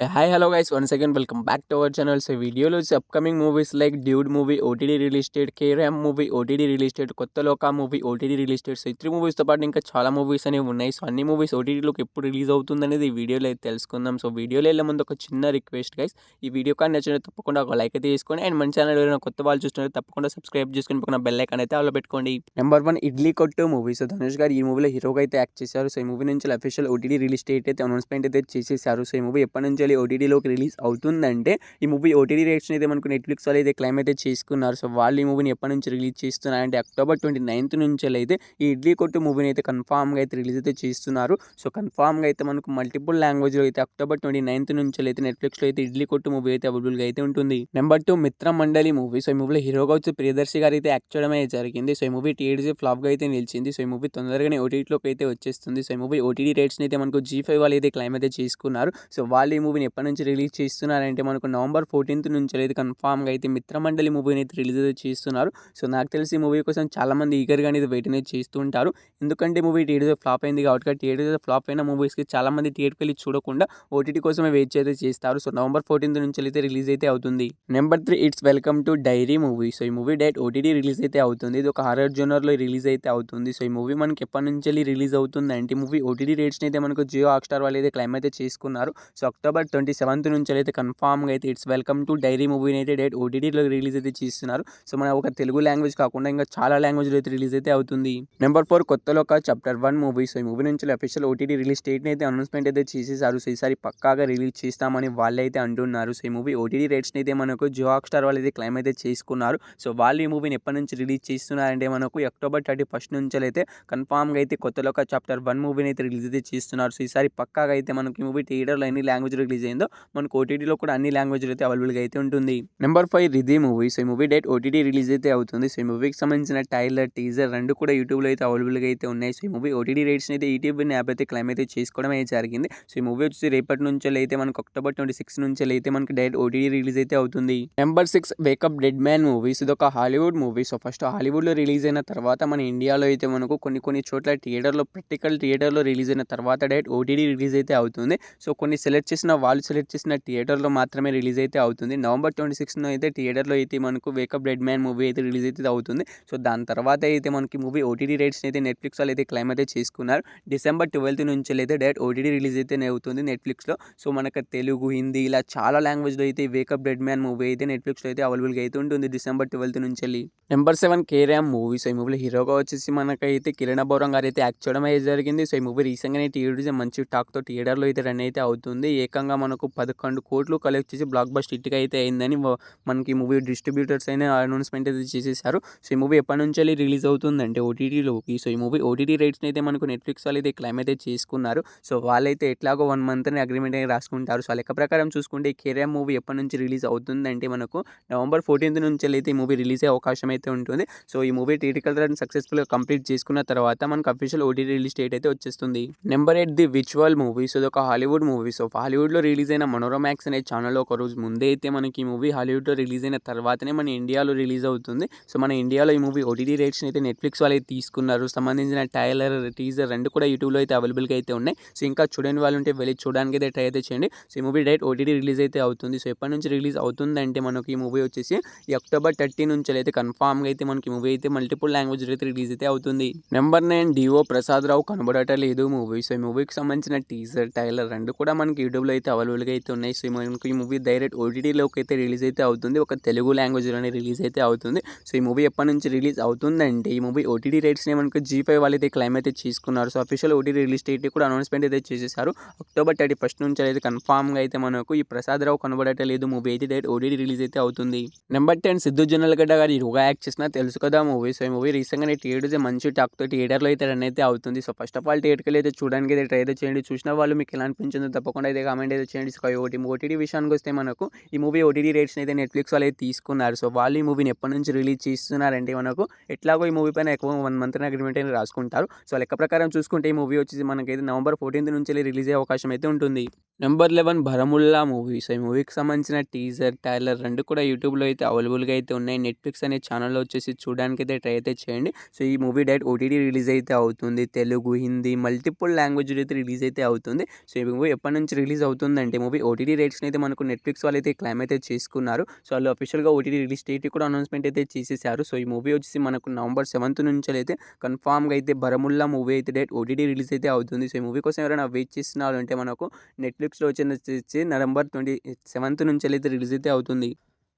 Hi, hello guys. Once again, welcome back to our channel. So, వీడియోలో upcoming movies like Dude movie OTT release date, carrom movie OTT release date, కొత్త లోకా movie OTT release date. So, ఈ 3 మూవీస్తో పాటు ఇంకా చాలా movies అనేవి ఉన్నాయి. So, అన్ని movies ఓటీటీలోకి ఎప్పుడు రిలీజ్ అవుతుంది అనేది ఈ వీడియోలో అయితే తెలుసుకుందాం. సో, వీడియోలో వెళ్ళే ముందు ఒక చిన్న రిక్వెస్ట్ గైస్, ఈ వీడియో కానీ నచ్చినట్టు తప్పకుండా ఒక లైక్ అయితే చేసుకోండి. అండ్ మన ఛానల్ ఎవరైనా కొత్త వాళ్ళు చూస్తున్నారు తప్పకుండా సబ్స్క్రైబ్ చేసుకుని పక్కన బెల్ ఐకాన్ అయితే ఆలో పెట్టుకోండి. నెంబర్ 1 ఇడ్లీ కొట్టు మూవీ. సో, ధనుష్ గారు ఈ మూవీలో హీరోగా అయితే యాక్ట్ చేశారు. సో, ఈ మూవీ నుంచి అఫీషియల్ ఓటీటీ రిలీజ్ డేట్ అయితే అనౌన్స్మెంట్ అయితే చేసేసారు. సో, ఈ మూవీ ఎప్పటి నుంచి ఓటీటీలోకి రిలీజ్ అవుతుందంటే ఈ మూవీ ఓటీటీ రేట్స్ అయితే మనకు నెట్ఫ్లిక్స్ వాళ్ళు అయితే క్లైమ్ అయితే చేసుకున్నారు. సో వాళ్ళు ఈ మూవీని ఎప్పటి నుంచి రిలీజ్ చేస్తున్నారంటే అక్టోబర్ 29th నుంచి అయితే ఈ ఇడ్లీ కొట్టు మూవీని అయితే కన్ఫామ్గా అయితే రిలీజ్ అయితే చేస్తున్నారు. సో కన్ఫామ్గా అయితే మనకు మల్టిపుల్ లాంగ్వేజ్లో అయితే అక్టోబర్ 29th నుంచి అయితే నెట్ఫ్లిక్స్లో అయితే ఇడ్లీ కొట్టు మూవీ అయితే అవైలబుల్గా అయితే ఉంటుంది. నెంబర్ 2 మిత్ర మండలి మూవీ. సో ఈ మూవీలో హీరోగా వచ్చి ప్రియదర్శి గారు అయితే యాక్ట్ చేయడం అయితే జరిగింది. సో ఈ మూవీ టీఏడీ ఫ్లాప్గా అయితే నిలిచింది. సో ఈ మూవీ తొందరగానే ఓటీటీలోకి అయితే వచ్చేస్తుంది. సో ఈ మూవీ ఓటీటీ రేట్స్ని అయితే మనకు G5 వాళ్ళు అయితే క్లైమ్ అయితే చేసుకున్నారు. సో వాళ్ళు ఈ మూవీని ఎప్పటి నుంచి రిలీజ్ చేస్తున్నారంటే మనకు నవంబర్ 14th నుంచి అయితే కన్ఫామ్గా అయితే మిత్రమండలి మూవీని అయితే రిలీజ్ అయితే చేస్తున్నారు. సో నాకు తెలిసి ఈ మూవీ కోసం చాలామంది ఈగర్గా అనేది వెయిట్ అనేది చేస్తూ ఉంటారు. ఎందుకంటే మూవీ థియేటర్లో ఫ్లాప్ అయింది కాబట్టి థియేటర్లో ఫ్లాప్ అయిన మూవీస్కి చాలామంది థియేటర్కి వెళ్ళి చూడకుండా ఓటీటీ కోసమే వెయిట్ అయితే చేస్తారు. సో నవంబర్ 14th నుంచి అయితే రిలీజ్ అయితే అవుతుంది. Number 3 it's welcome to diary movie. So ఈ మూవీ డైరెక్ట్ ఓటీటీ రిలీజ్ అయితే అవుతుంది. ఇది ఒక హారర్ జోనర్లో రిలీజ్ అయితే అవుతుంది. సో ఈ మూవీ మనకి ఎప్పటి నుంచి రిలీజ్ అవుతుంది అంటే మూవీ ఓటీటీ రేట్స్ని అయితే మనకు జియో హాట్‌స్టార్ వాళ్ళు అయితే క్లైమ్ అయితే చేసుకున్నారు. సో అక్టోబర్ 27th నుంచి అయితే కన్ఫామ్గా అయితే ఇట్స్ వెల్కమ్ టు డైరీ మూవీని అయితే డైరెక్ట్ ఓటీటీలో రిలీజ్ అయితే చేస్తున్నారు. సో మన ఒక తెలుగు లాంగ్వేజ్ కాకుండా ఇంకా చాలా లాంగ్వేజ్లో అయితే రిలీజ్ అయితే అవుతుంది. నెంబర్ 4 కొత్తలో ఒక చాప్టర్ 1 మూవీ. సో ఈ మూవీ నుంచి అఫీషియల్ ఓటీటీ రిలీజ్ డేట్ని అయితే అనౌన్స్మెంట్ అయితే చేసేసారు. సో ఈసారి పక్కాగా రిలీజ్ చేస్తామని వాళ్ళు అయితే అంటున్నారు. సో ఈ మూవీ ఓటీటీ రేట్స్ని అయితే మనకు జియో హాట్‌స్టార్ వాళ్ళు అయితే క్లైమ్ అయితే చేసుకున్నారు. సో వాళ్ళు ఈ మూవీని ఎప్పటి నుంచి రిలీజ్ చేస్తున్నారంటే మనకు అక్టోబర్ 31st నుంచి అయితే కన్ఫామ్గా అయితే కొత్తలో ఒక చాప్టర్ 1 మూవీని అయితే రిలీజ్ అయితే చేస్తున్నారు. సో ఈసారి పక్కాగా అయితే మనకి ఈ మూవీ థియేటర్లో ఎన్ని లాంగ్వేజ్ రిలీజ్ అయిందో మనకు ఓటీటీలో కూడా అన్ని లాంగ్వేజ్లో అయితే అవైలబుల్గా అయితే ఉంటుంది. Number 5 Ridhi movie. సో ఈ మూవీ డైరెక్ట్ ఓటీటీ రిలీజ్ అయితే అవుతుంది. సో ఈ మూవీకి సంబంధించిన ట్రైలర్, టీజర్ రెండు కూడా యూట్యూబ్లో అయితే అవైలబుల్గా అయితే ఉన్నాయి. సో ఈ మూవీ ఓటీటీ రేట్స్ని అయితే ఈటీవీ యాప్ అయితే క్లైమ్ అయితే చేసుకోవడం అయితే జరిగింది. సో ఈ మూవీ వచ్చి రేపటి నుంచి అయితే మనకు అక్టోబర్ 26 నుంచి అయితే మనకి డైరెక్ట్ ఓటీటీ రిలీజ్ అయితే అవుతుంది. Number 6 wake up dead man movie. ఇది ఒక హాలీవుడ్ మూవీ. సో ఫస్ట్ హాలీవుడ్లో రిలీజ్ అయిన తర్వాత మన ఇండియాలో అయితే మనకు కొన్ని చోట్ల థియేటర్లో ప్రాక్టికల్ థియేటర్లో రిలీజ్ అయిన తర్వాత డైరెక్ట్ ఓటీటీ రిలీజ్ అయితే అవుతుంది. సో కొన్ని సెలెక్ట్ చేసిన థియేటర్లో మాత్రమే రిలీజ్ అయితే అవుతుంది. నవంబర్ 26న అయితే థియేటర్లో అయితే మనకు వేకప్ డెడ్ మ్యాన్ మూవీ అయితే రిలీజ్ అయితే అవుతుంది. సో దాని తర్వాత అయితే మనకి మూవీ ఓటీటీ రేట్స్ని అయితే నెట్ఫ్లిక్స్ వాళ్ళు అయితే క్లైమ్ అయితే చేసుకున్నారు. డిసెంబర్ 12th నుంచి అయితే డైరెక్ట్ ఓటీటీ రిలీజ్ అయితే అవుతుంది నెట్ఫ్లిక్స్లో. సో మనకు తెలుగు, హిందీ ఇలా చాలా లాంగ్వేజ్లో అయితే వేకప్ డెడ్ మ్యాన్ మూవీ అయితే నెట్ఫ్లిక్స్లో అయితే అవైలబుల్గా అయితే ఉంటుంది డిసెంబర్ 12th నుంచి వెళ్ళి. Number 7 carrom movie. సో ఈ మూవీలో హీరోగా వచ్చేసి మనకైతే కిరణ్ అబ్బవరం గారు అయితే యాక్ట్ చేయడం అయితే జరిగింది. సో ఈ మూవీ రీసెంట్గానే టీడీ మంచి టాక్తో థియేటర్లో అయితే రన్ అయితే అవుతుంది. ఏకంగా మనకు 11 కోట్లు కలెక్ట్ చేసి బ్లాక్ బస్టర్ హిట్గా అయితే అయిందని మనకి మూవీ డిస్ట్రిబ్యూటర్స్ అయినా అనౌన్స్మెంట్ అయితే చేసేసారు. సో ఈ మూవీ ఎప్పటి నుంచి రిలీజ్ అవుతుందంటే ఓటీటీలోకి. సో ఈ మూవీ ఓటీటీ రైట్స్ని అయితే మనకు నెట్ఫ్లిక్స్ వాళ్ళు అయితే క్లైమ్ అయితే చేసుకున్నారు. సో వాళ్ళైతే ఎట్లాగో 1 month అగ్రిమెంట్ అయితే రాసుకుంటారు. సో లెక్క ప్రకారం చూసుకుంటే ఈ కేరామ్ మూవీ ఎప్పటి నుంచి రిలీజ్ అవుతుందంటే మనకు నవంబర్ 14th నుంచి అయితే ఈ మూవీ రిలీజ్ అయ్యే అవకాశం అయితే ఉంటుంది. సో ఈ మూవీ థియేటికల్ రన్ సక్సెస్ఫుల్గా కంప్లీట్ చేసుకున్న తర్వాత మనకు అఫీషియల్ ఓటీటీ రిలీజ్ డేట్ అయితే వచ్చేస్తుంది. Number 8 the visual movie. So ఇది ఒక హాలీవుడ్ మూవీ. సో హాలీవుడ్లో రిలీజ్ అయిన మనోరమాక్స్ అనే ఛానల్లో ఒక రోజు ముందే అయితే మనకి ఈ మూవీ హాలీవుడ్లో రిలీజ్ అయిన తర్వాతనే మన ఇండియాలో రిలీజ్ అవుతుంది. సో మన ఇండియాలో ఈ మూవీ ఓటీటీ రేట్స్ని అయితే నెట్ఫ్లిక్స్ వాళ్ళు అయితే తీసుకున్నారు. సంబంధించిన ట్రైలర్, టీజర్ రెండు కూడా యూట్యూబ్లో అయితే అవైలబుల్గా అయితే ఉన్నాయి. సో ఇంకా చూడని వాళ్ళు ఉంటే వెళ్ళి చూడడానికి అయితే ట్రై అయితే చేయండి. సో ఈ మూవీ డైరెక్ట్ ఓటీటీ రిలీజ్ అయితే అవుతుంది. సో ఎప్పటి నుంచి రిలీజ్ అవుతుందంటే మనకి ఈ మూవీ వచ్చేసి ఈ అక్టోబర్ 30 నుంచి అయితే కన్ఫామ్గా అయితే మనకి మూవీ అయితే మల్టిపుల్ లాంగ్వేజ్ అయితే రిలీజ్ అయితే అవుతుంది. నెంబర్ 9 డిఓ ప్రసాద్ రావు కనబడటలేదు మూవీ. సో ఈ మూవీకి సంబంధించిన టీజర్, ట్రైలర్ రెండు కూడా మనకి యూట్యూబ్లో అయితే అవైలబుల్గా అయితే ఉన్నాయి. సో మనకి ఈ మూవీ డైరెక్ట్ ఓటీటీలోకి అయితే రిలీజ్ అయితే అవుతుంది. ఒక తెలుగు లాంగ్వేజ్లోనే రిలీజ్ అయితే అవుతుంది. సో ఈ మూవీ ఎప్పటి నుంచి రిలీజ్ అవుతుందంటే ఈ మూవీ ఓటీటీ రేట్స్ని మనకు G5 వాళ్ళు అయితే క్లైమ్ అయితే చేసుకున్నారు. So official OTT release date కూడా అనౌన్స్మెంట్ అయితే చేసేసారు. అక్టోబర్ 31st నుంచి అయితే కన్ఫామ్గా అయితే మనకు ఈ ప్రసాద్ రావు కనబడటలేదు మూవీ అయితే డైరెక్ట్ ఓటీటీ రిలీజ్ అయితే అవుతుంది. నెంబర్ 10 సిద్ధు జొన్నలగడ్డ గారు హీరోగా యాక్ట్ చేసిన తెలుసు కదా మూవీ. సో ఈ మూవీ రీసెంట్గానే థియేటర్స్ మంచి టాక్తో థియేటర్లో అయితే రన్ అయితే అవుతుంది. సో ఫస్ట్ ఆఫ్ ఆల్ థియేటర్కి అయితే చూడడానికి అయితే ట్రై అయితే చేయండి. చూసిన వాళ్ళు మీకు ఎలా అనిపించిందో తప్పకుండా అయితే కామెంట్ అయితే చేయండి. సో ఓటీటీ విషయానికి వస్తే మనకు ఈ మూవీ ఓటీటీ రేట్స్ని అయితే నెట్ఫ్లిక్స్ వాళ్ళు అయితే తీసుకున్నారు. సో వాళ్ళు ఈ మూవీని ఎప్పటి నుంచి రిలీజ్ చేస్తున్నారంటే మనకు ఎట్లాగో ఈ మూవీ పైన ఎక్కువ 1 month అగ్రిమెంట్ అయితే రాసుకుంటారు. సో లెక్క ప్రకారం చూసుకుంటే ఈ మూవీ వచ్చేసి మనకైతే నవంబర్ 14th నుంచి రిలీజ్ అయ్యే అవకాశం అయితే ఉంటుంది. Number 11 భరముల్లా movie. సో ఈ మూవీకి సంబంధించిన టీజర్, ట్రైలర్ రెండు కూడా యూట్యూబ్లో అయితే అవైలబుల్గా అయితే ఉన్నాయి. నెట్ఫ్లిక్స్ అనే ఛానల్లో వచ్చేసి చూడడానికి అయితే ట్రై అయితే చేయండి. సో ఈ మూవీ డైరెక్ట్ ఓటీటీ రిలీజ్ అయితే అవుతుంది. తెలుగు, హిందీ మల్టిపుల్ లాంగ్వేజ్ అయితే రిలీజ్ అయితే అవుతుంది. సో ఈ మూవీ ఎప్పటి నుంచి రిలీజ్ అవుతుంది అవుతుందంటే మూవీ ఓటీటీ రైట్స్‌ని అయితే మనకు నెట్‌ఫ్లిక్స్ వాళ్ళైతే క్లెయిమ్ అయితే చేసుకున్నారు. సో, వాళ్ళు అఫీషియల్‌గా ఓటీటీ రిలీజ్ డేట్ కూడా అనౌన్స్‌మెంట్ అయితే చేసేసారు. సో, ఈ మూవీ వచ్చేసి మనకు నవంబర్ 7 నుంచెలైతే కన్ఫర్మ్‌గా అయితే 'బరముల్లా' మూవీ అయితే డేట్ ఓటీటీ రిలీజ్ అయితే అవుతుంది. సో, ఈ మూవీ కోసం ఎవరైనా వెయిట్ చేస్తున్నారు అంటే మనకు నెట్‌ఫ్లిక్స్‌లో వచ్చేసి నవంబర్ 27 నుంచెలైతే రిలీజ్ అయితే అవుతుంది.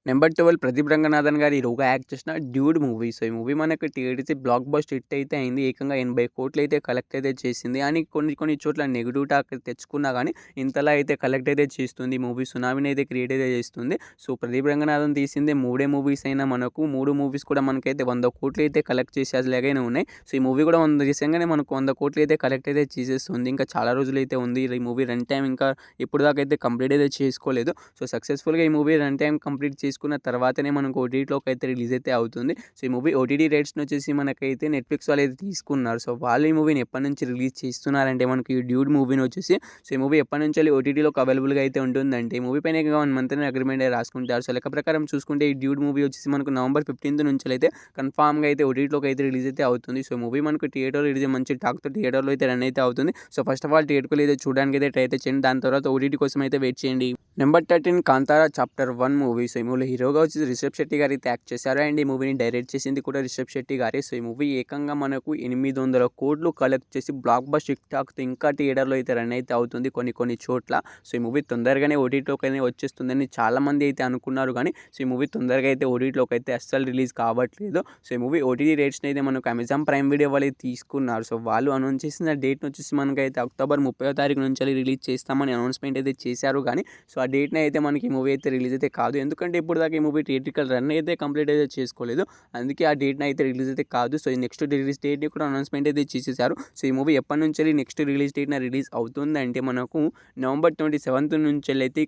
నెంబర్ 12 ప్రదీప్ రంగనాథన్ గారు హీరోగా యాక్ట్ చేసిన 'డ్యూడ్' మూవీ. సో, ఈ మూవీ మనకు టీఆర్‌పీ బ్లాక్ బస్టర్ హిట్ అయితే అయింది. ఏకంగా 80 కోట్లు అయితే కలెక్ట్ అయితే చేసింది. అని కొన్ని చోట్ల నెగెటివ్ టాక్ తెచ్చుకున్నా గానీ ఇంతలా అయితే కలెక్ట్ అయితే చేస్తుంది. ఈ మూవీ సునామీని అయితే క్రియేట్ అయితే చేస్తుంది. సో, ప్రదీప్ రంగనాథన్ తీసిందే 3 మూవీస్ అయినా మనకు 3 మూవీస్ కూడా మనకైతే 100 కోట్లు అయితే కలెక్ట్ చేసేలాగానే ఉన్నాయి. సో, ఈ మూవీ కూడా రీసెంట్‌గానే మనకు 100 కోట్లు అయితే కలెక్ట్ అయితే చేసేస్తుంది. ఇంకా చాలా రోజులైతే ఉంది. ఈ మూవీ రన్ టైమ్ ఇంకా ఇప్పటిదాకా అయితే కంప్లీట్ అయితే చేసుకోలేదు. సో, సక్సెస్‌ఫుల్‌గా ఈ మూవీ రన్ టైమ్ కంప్లీట్ చేసుకున్న తర్వాతనే మనకు ఓటీటీలోకి అయితే రిలీజ్ అయితే అవుతుంది. సో, ఈ మూవీ ఓటీటీ రైట్స్‌ని వచ్చేసి మనకైతే నెట్‌ఫ్లిక్స్ వాళ్ళైతే తీసుకున్నారు. సో, వాళ్ళు ఈ మూవీని ఎప్పటినుంచి రిలీజ్ చేస్తున్నారంటే మనకి ఈ 'డ్యూడ్' మూవీని వచ్చేసి సో, ఈ మూవీ ఎప్పటినుంచెల్లి ఓటీటీలోకి అవైలబుల్‌గా అయితే ఉంటుందంటే ఈ మూవీ పైన 1 మంత్ అగ్రీమెంట్ రాసుకుంటారు. సో, లెక్క ప్రకారం చూసుకుంటే ఈ 'డ్యూడ్' మూవీ వచ్చేసి మనకు నవంబర్ 15 నుంచెలైతే కన్ఫర్మ్‌గా అయితే ఓటీటీలోకి అయితే రిలీజ్ అయితే అవుతుంది. సో, మూవీ మనకు థియేటర్‌లో రిలీజ్ మంచి టాక్‌తో థియేటర్‌లో అయితే రన్ అయితే అవుతుంది. సో, ఫస్ట్ ఆఫ్ ఆల్ థియేటర్‌లో అయితే చూడడానికి అయితే ట్రై అయితే చేయండి. దాని తర్వాత ఓటీటీ కోసం అయితే వెయిట్ చేయండి. Number 13 'Kantara chapter 1' movie. So, ఈ మూవీలో హీరోగా వచ్చేసి రిషబ్ శెట్టి గారు అయితే యాక్ట్ చేశారు. అండ్ ఈ మూవీని డైరెక్ట్ చేసింది కూడా రిషబ్ శెట్టి గారే. సో, ఈ మూవీ ఏకంగా మనకు 800 కోట్లు కలెక్ట్ చేసి బ్లాక్ బస్టర్ టాక్‌తో ఇంకా థియేటర్‌లో అయితే రన్ అయితే అవుతుంది కొన్ని చోట్ల. సో, ఈ మూవీ తొందరగానే ఓటీటీలోకి వచ్చేస్తుందని చాలామంది అయితే అనుకున్నారు కానీ సో, ఈ మూవీ తొందరగా అయితే ఓటీటీలోకి అయితే అస్సలు రిలీజ్ కావట్లేదు. సో, ఈ మూవీ ఓటీటీ రైట్స్‌ని అయితే మనకు అమెజాన్ ప్రైమ్ వీడియో వాళ్ళు తీసుకున్నారు. సో, వాళ్ళు అనౌన్స్ చేసిన డేట్‌ని వచ్చేసి మనకైతే అక్టోబర్ 30వ తారీఖు నుంచి రిలీజ్ చేస్తామని అనౌన్స్‌మెంట్ అయితే చేశారు కానీ సో, ఆ డేట్‌ని అయితే మనకి ఈ మూవీ అయితే రిలీజ్ అయితే కాదు. ఎందుకంటే ఇప్పటిదాకా ఈ మూవీ థియేట్రికల్ రన్ అయితే కంప్లీట్ అయితే చేసుకోలేదు. అందుకే ఆ డేట్‌ని అయితే రిలీజ్ అయితే కాదు. సో, ఈ నెక్స్ట్ రిలీజ్ డేట్‌ని కూడా అనౌన్స్‌మెంట్ అయితే చేసేసారు. సో, ఈ మూవీ ఎప్పటినుంచెల్లి నెక్స్ట్ రిలీజ్ డేట్‌న రిలీజ్ అవుతుందంటే మనకు నవంబర్ 27 నుంచెల్లయితే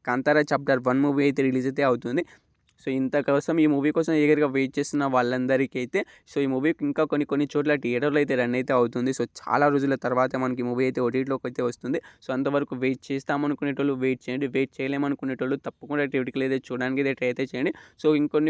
'కాంతారా చాప్టర్ 1' మూవీ అయితే రిలీజ్ అయితే అవుతుంది. సో, ఇంతకోసం ఈ మూవీ కోసం ఈగర్‌గా వెయిట్ చేస్తున్న వాళ్ళందరికీ అయితే సో, ఈ మూవీ ఇంకా కొన్ని చోట్ల థియేటర్‌లో అయితే రన్ అయితే అవుతుంది. సో, చాలా రోజుల తర్వాత మనకి మూవీ అయితే ఓటీటీలోకి అయితే వస్తుంది. సో, అంతవరకు వెయిట్ చేస్తామనుకునేటోళ్ళు వెయిట్ చేయండి. వెయిట్ చేయలేమనుకునేటోళ్ళు తప్పకుండా థియేటర్‌లో అయితే చూడడానికి అయితే ట్రై అయితే చేయండి. సో,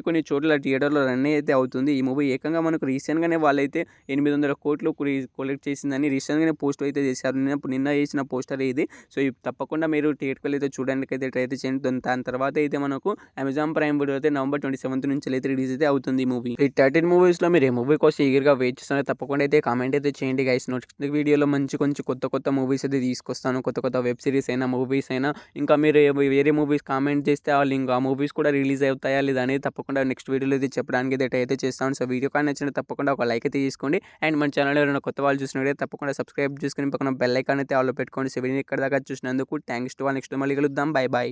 కొన్ని చోట్ల థియేటర్‌లో రన్ అయితే అవుతుంది. ఈ మూవీ ఏకంగా మనకు రీసెంట్‌గానే వాళ్ళైతే 800 కోట్లు కలెక్ట్ చేసిందని రీసెంట్‌గానే పోస్ట్ అయితే చేశారు. నిన్న చేసిన పోస్టర్ ఇది. సో, తప్పకుండా మీరు థియేటర్‌లో అయితే చూడడానికి అయితే ట్రై అయితే చేయండి. దాని తర్వాత అయితే మనకు అమెజాన్ ప్రైమ్ వీడియో అయితే నవంబర్ 27 నుంచి అయితే రిలీజ్ అయితే అవుతుంది ఈ మూవీ. ఈ 13 మూవీస్‌లో మీరు ఏ మూవీ కోసం ఈగర్‌గా వెయిట్ చేస్తున్నారో తప్పకుండా అయితే కామెంట్ అయితే చేయండి గైస్. నెక్స్ట్ వీడియోలో కొంచెం కొత్త మూవీస్ అయితే తీసుకొస్తాను. కొత్త వెబ్ సిరీస్ అయినా మూవీస్ అయినా ఇంకా మీరు వేరే మూవీస్ కామెంట్ చేస్తే ఆ మూవీస్ కూడా రిలీజ్ అవుతాయా లేదా అనేది తప్పకుండా నెక్స్ట్ వీడియోలో అయితే చెప్పడానికి అయితే చేస్తాను. సో, వీడియో కానీ నచ్చినా తప్పకుండా ఒక లైక్ అయితే తీసుకోండి. అండ్ మన ఛానల్ ఎవరైనా కొత్త వాళ్ళు చూసినట్లయితే తప్పకుండా సబ్స్క్రైబ్ చేసుకొని పక్కన బెల్ ఐకాన్ అయితే ఆన్‌లో పెట్టుకోండి. సో, వీడియో ఇక్కడ దాకా చూసినందుకు థాంక్స్ టు ఆల్. నెక్స్ట్ మళ్ళీ కలుద్దాం. బై.